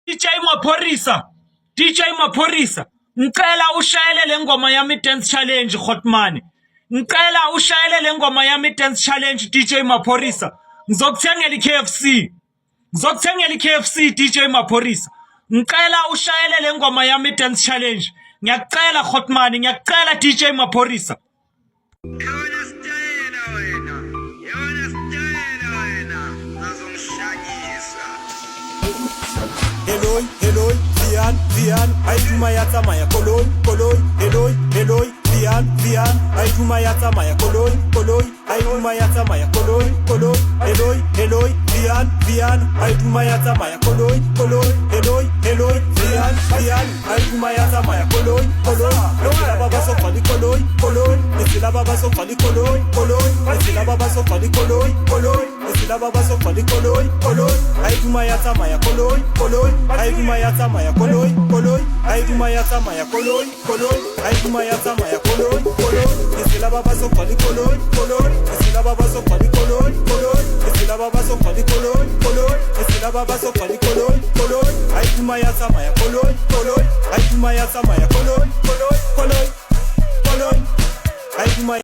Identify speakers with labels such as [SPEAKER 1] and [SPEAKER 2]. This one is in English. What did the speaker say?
[SPEAKER 1] DJ Maphorisa, ngicela ushayele le ngoma yami dance challenge Khotmani. Ngicela ushayele le ngoma yami dance challenge DJ Maphorisa. Ngizokuthengela iKFC. Ngizokuthengela iKFC DJ Maphorisa. Ngicela ushayele le ngoma yami dance challenge. Ngiyakucela Khotmani, ngiyakucela DJ Maphorisa.
[SPEAKER 2] Hello, Vian, Aiduma yata maya koloi, hello, Vian, Aiduma yata maya koloi, Aiduma yata maya koloi, hello, Vian, Aiduma yata maya koloi, hello, Vian, Aiduma yata maya koloi, Nesila baba so fali koloi, Nesila baba so fali koloi, Nesila baba so fali koloi, Nesila baba so fali koloi, Aiduma yata maya koloi, Aiduma yata maya koloi, Aiduma yata maya koloi, Aiduma yata maya koloi, Nesila baba so fali koloi, Nesila baba so fali koloi, Nesila baba so fali koloi, Nesila baba so fali koloi, Aiduma yata maya koloi, Aiduma yata maya koloi, Aiduma